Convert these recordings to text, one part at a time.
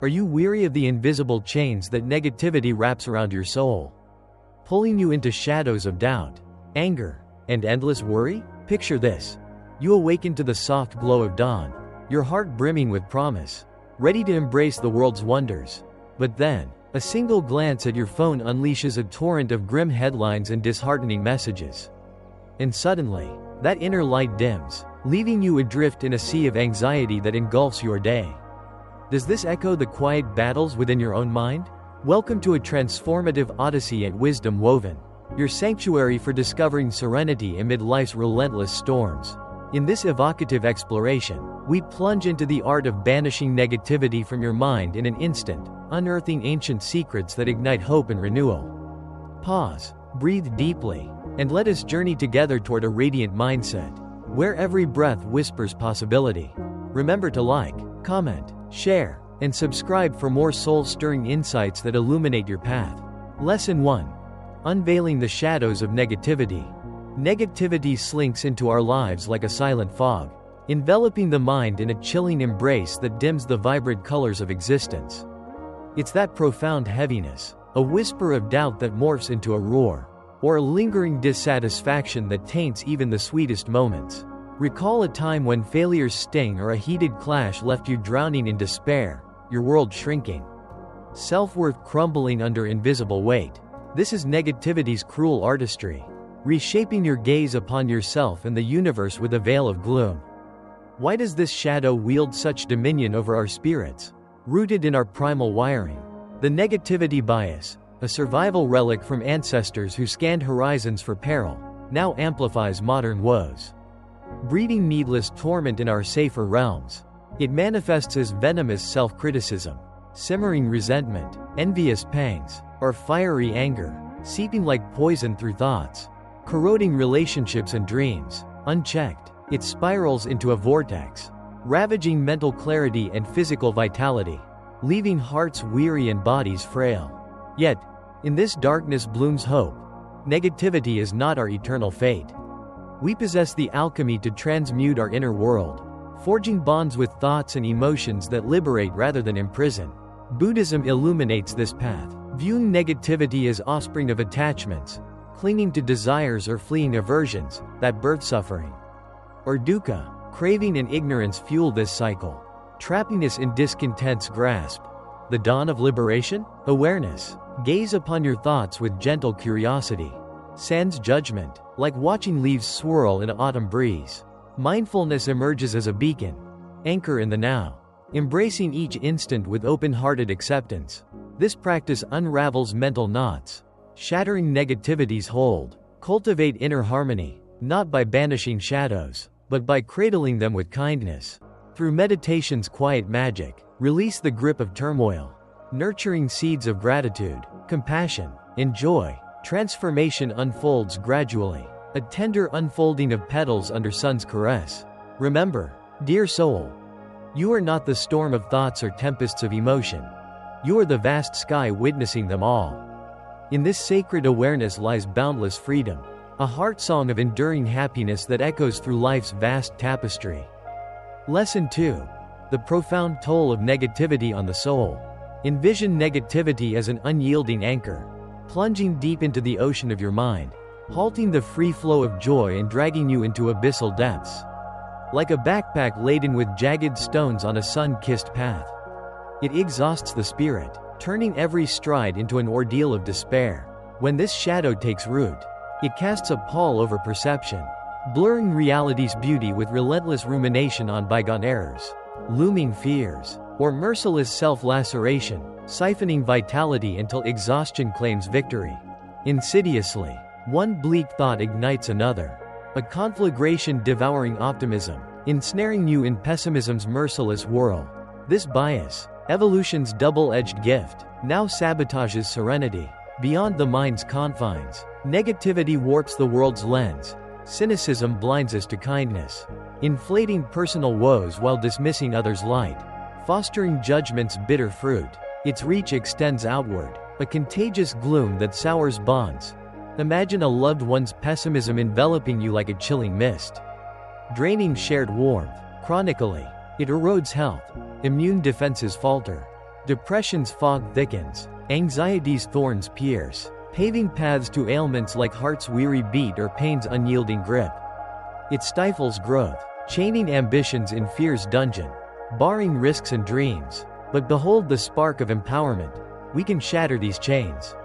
Are you weary of the invisible chains that negativity wraps around your soul, pulling you into shadows of doubt, anger, and endless worry? Picture this. You awaken to the soft glow of dawn, your heart brimming with promise, ready to embrace the world's wonders. But then, a single glance at your phone unleashes a torrent of grim headlines and disheartening messages. And suddenly, that inner light dims, leaving you adrift in a sea of anxiety that engulfs your day. Does this echo the quiet battles within your own mind? Welcome to a transformative odyssey at Wisdom Woven, your sanctuary for discovering serenity amid life's relentless storms. In this evocative exploration, we plunge into the art of banishing negativity from your mind in an instant, unearthing ancient secrets that ignite hope and renewal. Pause, breathe deeply, and let us journey together toward a radiant mindset, where every breath whispers possibility. Remember to like, comment, share, and subscribe for more soul-stirring insights that illuminate your path. Lesson 1. Unveiling the shadows of negativity. Negativity slinks into our lives like a silent fog, enveloping the mind in a chilling embrace that dims the vibrant colors of existence. It's that profound heaviness, a whisper of doubt that morphs into a roar, or a lingering dissatisfaction that taints even the sweetest moments. Recall a time when failure's sting or a heated clash left you drowning in despair, your world shrinking, self-worth crumbling under invisible weight. This is negativity's cruel artistry, reshaping your gaze upon yourself and the universe with a veil of gloom. Why does this shadow wield such dominion over our spirits? Rooted in our primal wiring, the negativity bias, a survival relic from ancestors who scanned horizons for peril, now amplifies modern woes, breeding needless torment in our safer realms. It manifests as venomous self-criticism, simmering resentment, envious pangs, or fiery anger, seeping like poison through thoughts, corroding relationships and dreams. Unchecked, it spirals into a vortex, ravaging mental clarity and physical vitality, leaving hearts weary and bodies frail. Yet, in this darkness blooms hope. Negativity is not our eternal fate. We possess the alchemy to transmute our inner world, forging bonds with thoughts and emotions that liberate rather than imprison. Buddhism illuminates this path, viewing negativity as offspring of attachments, clinging to desires or fleeing aversions that birth suffering, or dukkha, craving and ignorance fuel this cycle, trapping us in discontent's grasp. The dawn of liberation? Awareness. Gaze upon your thoughts with gentle curiosity. Sans judgment, like watching leaves swirl in an autumn breeze. Mindfulness emerges as a beacon, anchor in the now, embracing each instant with open-hearted acceptance. This practice unravels mental knots, shattering negativity's hold. Cultivate inner harmony, not by banishing shadows, but by cradling them with kindness. Through meditation's quiet magic, release the grip of turmoil, nurturing seeds of gratitude, compassion, and joy. Transformation unfolds gradually, a tender unfolding of petals under sun's caress. Remember, dear soul, you are not the storm of thoughts or tempests of emotion. You are the vast sky witnessing them all. In this sacred awareness lies boundless freedom, a heart song of enduring happiness that echoes through life's vast tapestry. Lesson 2. The profound toll of negativity on the soul. Envision negativity as an unyielding anchor, plunging deep into the ocean of your mind, halting the free flow of joy and dragging you into abyssal depths. Like a backpack laden with jagged stones on a sun-kissed path, it exhausts the spirit, turning every stride into an ordeal of despair. When this shadow takes root, it casts a pall over perception, blurring reality's beauty with relentless rumination on bygone errors, looming fears, or merciless self-laceration, siphoning vitality until exhaustion claims victory. Insidiously, one bleak thought ignites another, a conflagration devouring optimism, ensnaring you in pessimism's merciless whirl. This bias, evolution's double-edged gift, now sabotages serenity. Beyond the mind's confines, negativity warps the world's lens. Cynicism blinds us to kindness, inflating personal woes while dismissing others' light, fostering judgment's bitter fruit. Its reach extends outward, a contagious gloom that sours bonds. Imagine a loved one's pessimism enveloping you like a chilling mist, draining shared warmth. Chronically, it erodes health. Immune defenses falter, Depression's fog thickens. Anxiety's thorns pierce, paving paths to ailments like heart's weary beat or pain's unyielding grip. It stifles growth, chaining ambitions in fear's dungeon, barring risks and dreams. But behold the spark of empowerment. We can shatter these chains.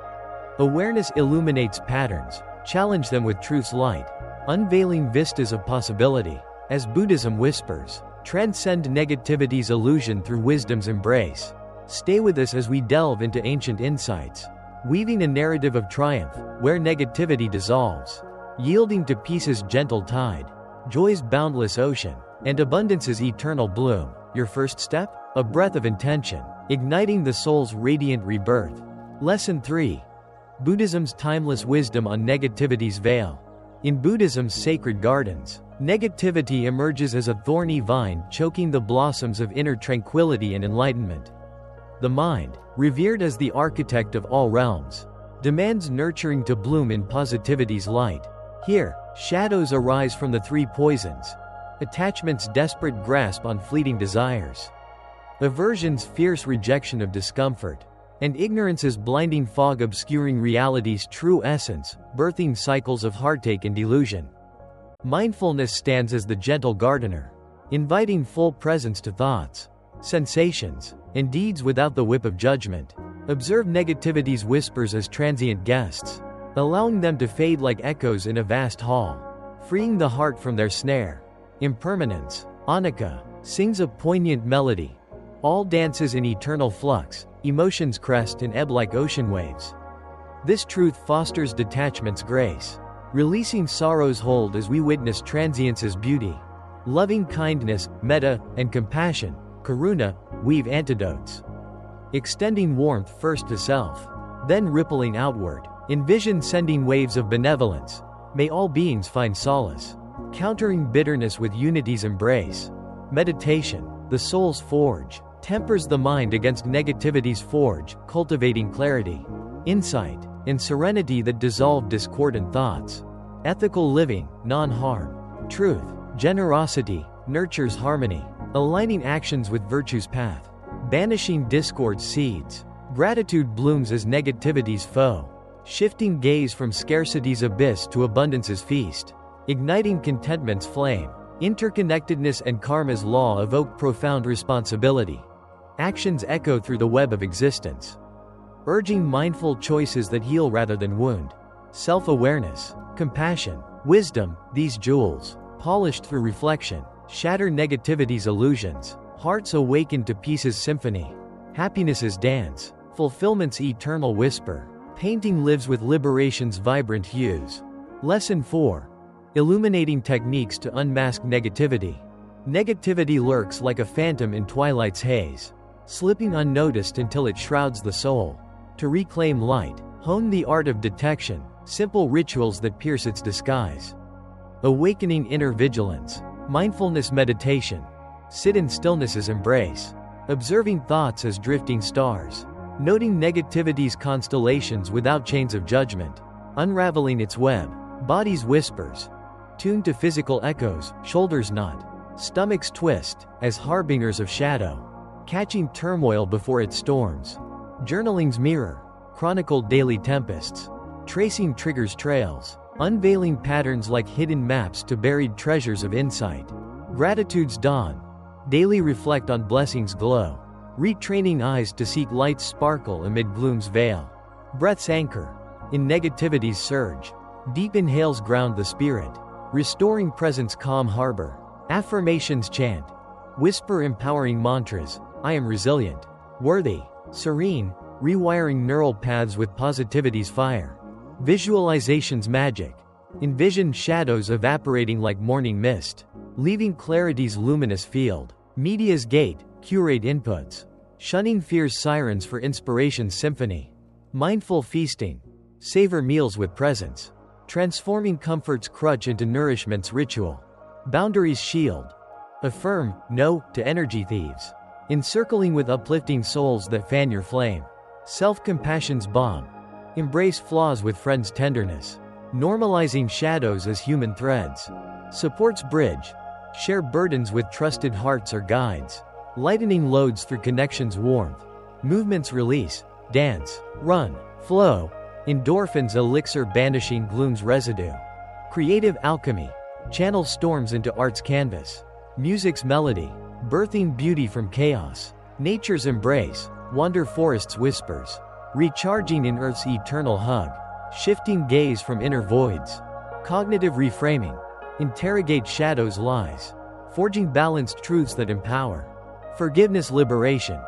Awareness illuminates patterns, challenge them with truth's light, unveiling vistas of possibility. As Buddhism whispers, transcend negativity's illusion through wisdom's embrace. Stay with us as we delve into ancient insights, weaving a narrative of triumph, where negativity dissolves, yielding to peace's gentle tide, joy's boundless ocean, and abundance's eternal bloom. Your first step? A breath of intention, igniting the soul's radiant rebirth. Lesson 3. Buddhism's timeless wisdom on negativity's veil. In Buddhism's sacred gardens, negativity emerges as a thorny vine choking the blossoms of inner tranquility and enlightenment. The mind, revered as the architect of all realms, demands nurturing to bloom in positivity's light. Here, shadows arise from the three poisons: attachment's desperate grasp on fleeting desires, aversion's fierce rejection of discomfort, and ignorance's blinding fog obscuring reality's true essence, birthing cycles of heartache and delusion. Mindfulness stands as the gentle gardener, inviting full presence to thoughts, sensations, and deeds without the whip of judgment. Observe negativity's whispers as transient guests, allowing them to fade like echoes in a vast hall, freeing the heart from their snare. Impermanence, Annika, sings a poignant melody. All dances in eternal flux, emotions crest and ebb like ocean waves. This truth fosters detachament's grace, releasing sorrow's hold as we witness transience's beauty. Loving kindness, metta, and compassion, karuna, weave antidotes, extending warmth first to self, then rippling outward. Envision sending waves of benevolence. May all beings find solace, countering bitterness with unity's embrace. Meditation, the soul's forge, tempers the mind against negativity's forge, cultivating clarity, insight, and serenity that dissolve discordant thoughts. Ethical living, non-harm, truth, generosity, nurtures harmony, aligning actions with virtue's path, banishing discord's seeds. Gratitude blooms as negativity's foe, shifting gaze from scarcity's abyss to abundance's feast, igniting contentment's flame. Interconnectedness and karma's law evoke profound responsibility. Actions echo through the web of existence, urging mindful choices that heal rather than wound. Self-awareness, compassion, wisdom, these jewels, polished through reflection, shatter negativity's illusions. Hearts awaken to peace's symphony, happiness's dance, fulfillment's eternal whisper. Painting lives with liberation's vibrant hues. Lesson 4. Illuminating techniques to unmask negativity. Negativity lurks like a phantom in twilight's haze, slipping unnoticed until it shrouds the soul. To reclaim light, hone the art of detection, simple rituals that pierce its disguise. Awakening inner vigilance, mindfulness meditation. Sit in stillness's embrace, observing thoughts as drifting stars, noting negativity's constellations without chains of judgment, unraveling its web. Body's whispers, tuned to physical echoes, shoulders knot, stomachs twist, as harbingers of shadow, catching turmoil before it storms. Journaling's mirror, chronicled daily tempests, tracing triggers trails, unveiling patterns like hidden maps to buried treasures of insight. Gratitude's dawn, daily reflect on blessings glow, retraining eyes to seek light's sparkle amid gloom's veil. Breath's anchor, in negativity's surge, deep inhales ground the spirit, restoring presence calm harbor. Affirmations chant, whisper empowering mantras. I am resilient, worthy, serene, rewiring neural paths with positivity's fire. Visualization's magic, envision shadows evaporating like morning mist, leaving clarity's luminous field. Media's gate, curate inputs, shunning fear's sirens for inspiration's symphony. Mindful feasting, savor meals with presence, transforming comfort's crutch into nourishment's ritual. Boundaries shield, affirm no to energy thieves, encircling with uplifting souls that fan your flame. Self-compassion's balm, embrace flaws with friends' tenderness, normalizing shadows as human threads. Supports bridge, share burdens with trusted hearts or guides, lightening loads through connection's warmth. Movements release, dance, run, flow. Endorphins elixir banishing gloom's residue. Creative alchemy, channel storms into art's canvas. Music's melody, birthing beauty from chaos. Nature's embrace, wander forest's whispers. Recharging in earth's eternal hug. Shifting gaze from inner voids. Cognitive reframing, interrogate shadows' lies. Forging balanced truths that empower. Forgiveness liberation,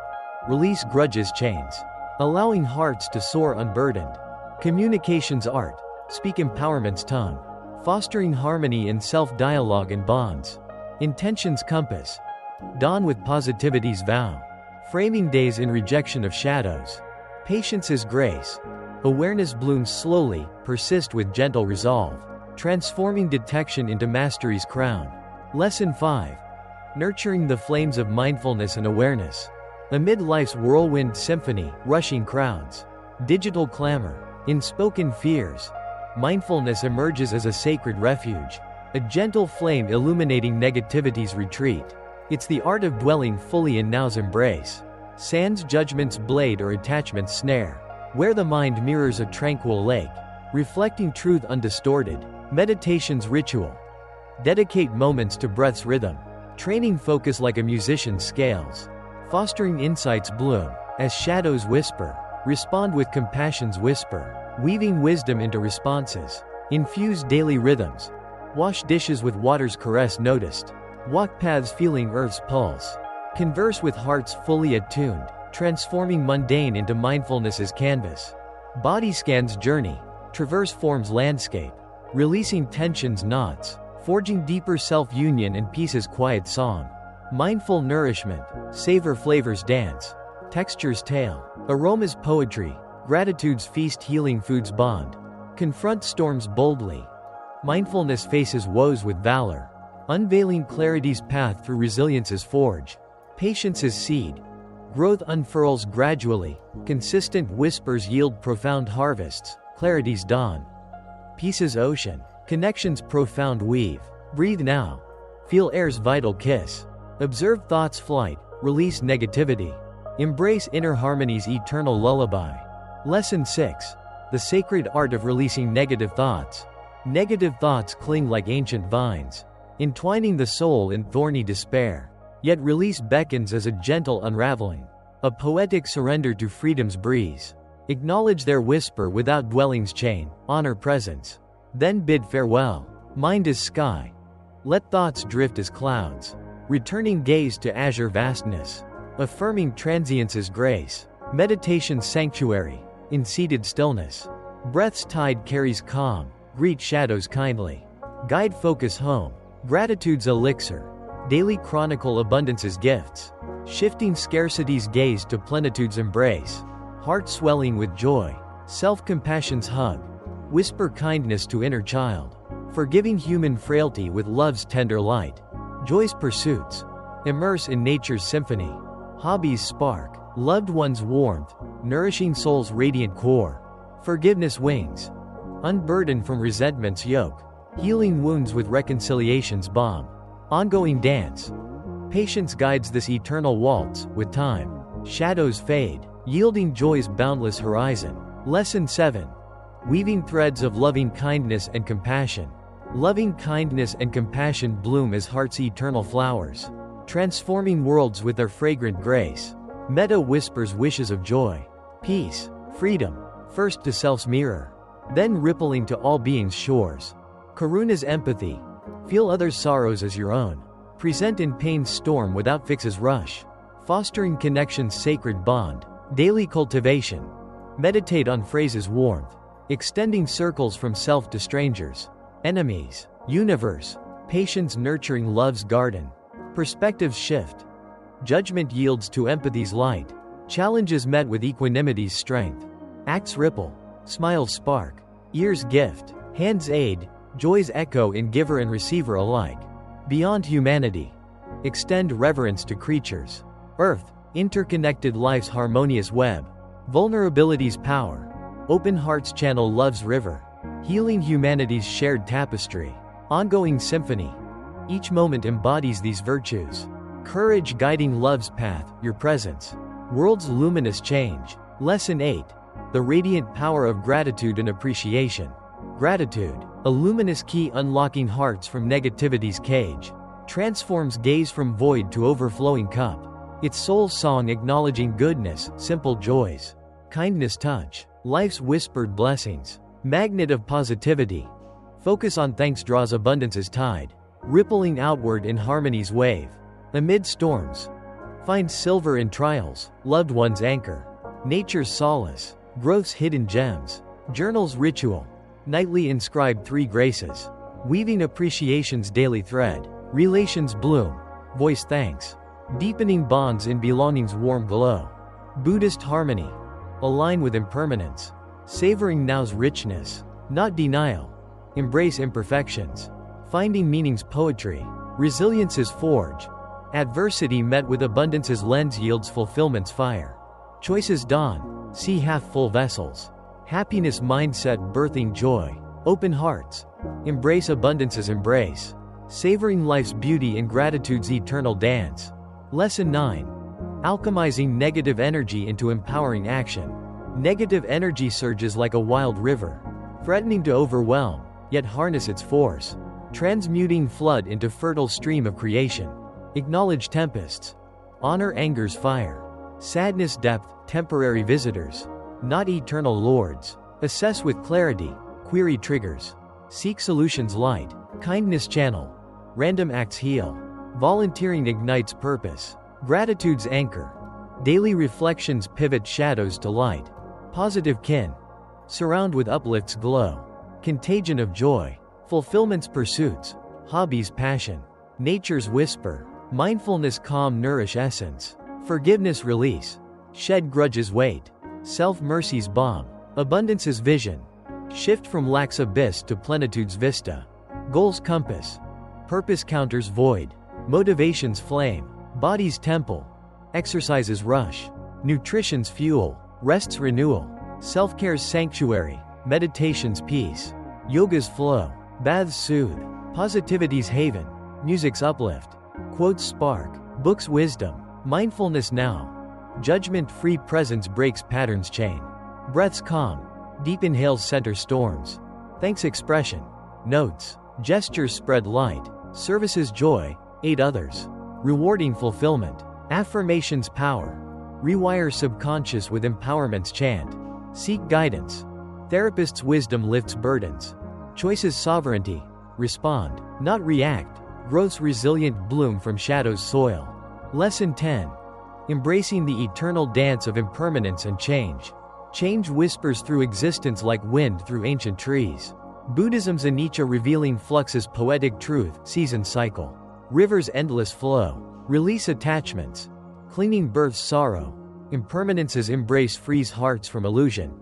release grudges chains. Allowing hearts to soar unburdened. Communications art, speak empowerment's tongue. Fostering harmony in self-dialogue and bonds. Intentions compass, dawn with positivity's vow. Framing days in rejection of shadows. Patience is grace. Awareness blooms slowly, persist with gentle resolve. Transforming detection into mastery's crown. Lesson 5. Nurturing the flames of mindfulness and awareness. Amid life's whirlwind symphony, rushing crowds. Digital clamor, unspoken fears. Mindfulness emerges as a sacred refuge. A gentle flame illuminating negativity's retreat. It's the art of dwelling fully in now's embrace. Sans judgment's blade or attachment's snare. Where the mind mirrors a tranquil lake. Reflecting truth undistorted. Meditation's ritual. Dedicate moments to breath's rhythm. Training focus like a musician's scales. Fostering insight's bloom. As shadows whisper. Respond with compassion's whisper. Weaving wisdom into responses. Infuse daily rhythms. Wash dishes with water's caress noticed. Walk paths feeling earth's pulse. Converse with hearts fully attuned. Transforming mundane into mindfulness's canvas. Body scans journey. Traverse form's landscape. Releasing tension's knots. Forging deeper self-union and peace's quiet song. Mindful nourishment. Savor flavor's dance. Texture's tale. Aroma's poetry. Gratitude's feast healing food's bond. Confront storms boldly. Mindfulness faces woes with valor. Unveiling clarity's path through resilience's forge. Patience's seed. Growth unfurls gradually. Consistent whispers yield profound harvests. Clarity's dawn. Peace's ocean. Connection's profound weave. Breathe now. Feel air's vital kiss. Observe thought's flight. Release negativity. Embrace inner harmony's eternal lullaby. Lesson 6. The sacred art of releasing negative thoughts. Negative thoughts cling like ancient vines, entwining the soul in thorny despair. Yet release beckons as a gentle unraveling. A poetic surrender to freedom's breeze. Acknowledge their whisper without dwelling's chain. Honor presence. Then bid farewell. Mind is sky. Let thoughts drift as clouds. Returning gaze to azure vastness. Affirming transience's grace. Meditation's sanctuary. In seated stillness. Breath's tide carries calm. Greet shadows kindly. Guide focus home. Gratitude's elixir. Daily chronicle abundance's gifts. Shifting scarcity's gaze to plenitude's embrace. Heart swelling with joy. Self-compassion's hug. Whisper kindness to inner child. Forgiving human frailty with love's tender light. Joy's pursuits. Immerse in nature's symphony. Hobbies spark. Loved ones' warmth. Nourishing soul's radiant core. Forgiveness wings. Unburden from resentment's yoke. Healing wounds with reconciliation's balm. Ongoing dance. Patience guides this eternal waltz. With time, shadows fade, yielding joy's boundless horizon. Lesson 7. Weaving threads of loving kindness and compassion. Loving kindness and compassion bloom as heart's eternal flowers, transforming worlds with their fragrant grace. Metta whispers wishes of joy, peace, freedom, first to self's mirror, then rippling to all beings' shores. Karuna's empathy. Feel others' sorrows as your own. Present in pain's storm without fix's rush. Fostering connection's sacred bond. Daily cultivation. Meditate on phrases' warmth. Extending circles from self to strangers. Enemies. Universe. Patience nurturing love's garden. Perspectives shift. Judgment yields to empathy's light. Challenges met with equanimity's strength. Acts ripple. Smiles spark. Ears gift. Hands aid. Joy's echo in giver and receiver alike. Beyond humanity. Extend reverence to creatures. Earth. Interconnected life's harmonious web. Vulnerability's power. Open hearts channel love's river. Healing humanity's shared tapestry. Ongoing symphony. Each moment embodies these virtues. Courage guiding love's path, your presence. World's luminous change. Lesson 8. The radiant power of gratitude and appreciation. Gratitude, a luminous key unlocking hearts from negativity's cage, transforms gaze from void to overflowing cup. Its soul song acknowledging goodness, simple joys, kindness touch, life's whispered blessings. Magnet of positivity. Focus on thanks draws abundance's tide, rippling outward in harmony's wave. Amid storms, find silver in trials, loved one's anchor, nature's solace, growth's hidden gems. Journal's ritual. Nightly inscribe 3 graces, weaving appreciation's daily thread. Relations bloom, voice thanks, deepening bonds in belonging's warm glow. Buddhist harmony. Align with impermanence, savoring now's richness, not denial. Embrace imperfections, finding meaning's poetry. Resilience's forge. Adversity met with abundance's lens yields fulfillment's fire. Choices dawn, see half-full vessels. Happiness mindset birthing joy. Open hearts. Embrace abundance's embrace. Savoring life's beauty in gratitude's eternal dance. Lesson 9. Alchemizing negative energy into empowering action. Negative energy surges like a wild river, threatening to overwhelm, yet harness its force. Transmuting flood into fertile stream of creation. Acknowledge tempests. Honor anger's fire. Sadness depth, temporary visitors, not eternal lords. Assess with clarity, query triggers. Seek solutions light. Kindness channel. Random acts heal. Volunteering ignites purpose. Gratitude's anchor. Daily reflections pivot shadows to light. Positive kin. Surround with uplift's glow. Contagion of joy. Fulfillment's pursuits. Hobbies passion. Nature's whisper. Mindfulness calm nourish essence. Forgiveness release. Shed grudges weight. Self-mercy's balm. Abundance's vision. Shift from lack's abyss to plenitude's vista. Goal's compass. Purpose counters void. Motivation's flame. Body's temple. Exercise's rush. Nutrition's fuel. Rest's renewal. Self-care's sanctuary. Meditation's peace. Yoga's flow. Baths soothe. Positivity's haven. Music's uplift. Quotes spark. Books wisdom. Mindfulness now. Judgment-free presence breaks patterns chain. Breath's calm. Deep inhales center storms. Thanks expression. Notes. Gestures spread light. Services joy. Aid others. Rewarding fulfillment. Affirmations power. Rewire subconscious with empowerment's chant. Seek guidance. Therapist's wisdom lifts burdens. Choices sovereignty. Respond, not react. Growth's resilient bloom from shadow's soil. Lesson 10. Embracing the eternal dance of impermanence and change. Change whispers through existence like wind through ancient trees. Buddhism's anicca revealing flux's poetic truth, season cycle. River's endless flow. Release attachments. Clinging birth's sorrow. Impermanence's embrace frees hearts from illusion.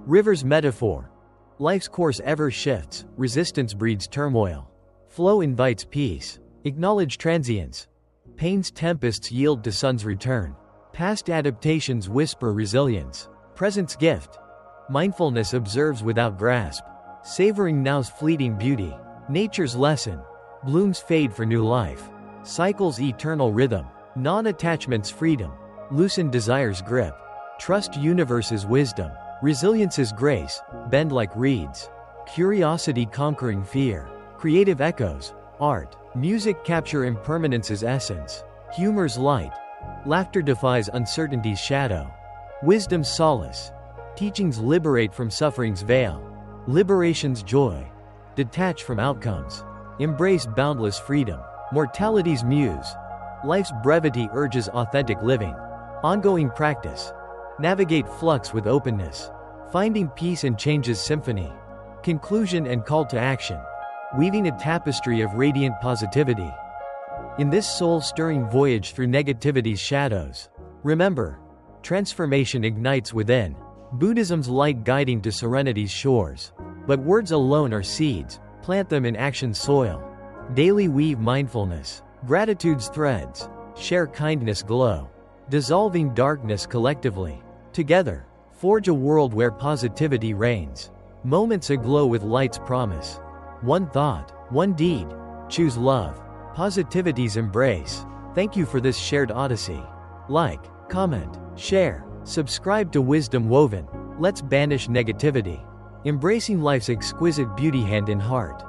River's metaphor. Life's course ever shifts, resistance breeds turmoil. Flow invites peace. Acknowledge transience. Pain's tempests yield to sun's return. Past adaptations whisper resilience. Present's gift. Mindfulness observes without grasp. Savoring now's fleeting beauty. Nature's lesson. Blooms fade for new life. Cycle's eternal rhythm. Non-attachment's freedom. Loosen desire's grip. Trust universe's wisdom. Resilience's grace. Bend like reeds. Curiosity conquering fear. Creative echoes. Art. Music capture impermanence's essence. Humor's light. Laughter defies uncertainty's shadow. Wisdom's solace. Teachings liberate from suffering's veil. Liberation's joy. Detach from outcomes. Embrace boundless freedom. Mortality's muse. Life's brevity urges authentic living. Ongoing practice. Navigate flux with openness. Finding peace in change's symphony. Conclusion and call to action. Weaving a tapestry of radiant positivity. In this soul-stirring voyage through negativity's shadows, remember, transformation ignites within. Buddhism's light guiding to serenity's shores. But words alone are seeds, plant them in action soil. Daily weave mindfulness, gratitude's threads, share kindness glow. Dissolving darkness collectively. Together, forge a world where positivity reigns. Moments aglow with light's promise. One thought, one deed. Choose love. Positivity's embrace. Thank you for this shared odyssey. Like, comment, share, subscribe to Wisdom Woven. Let's banish negativity. Embracing life's exquisite beauty hand in heart.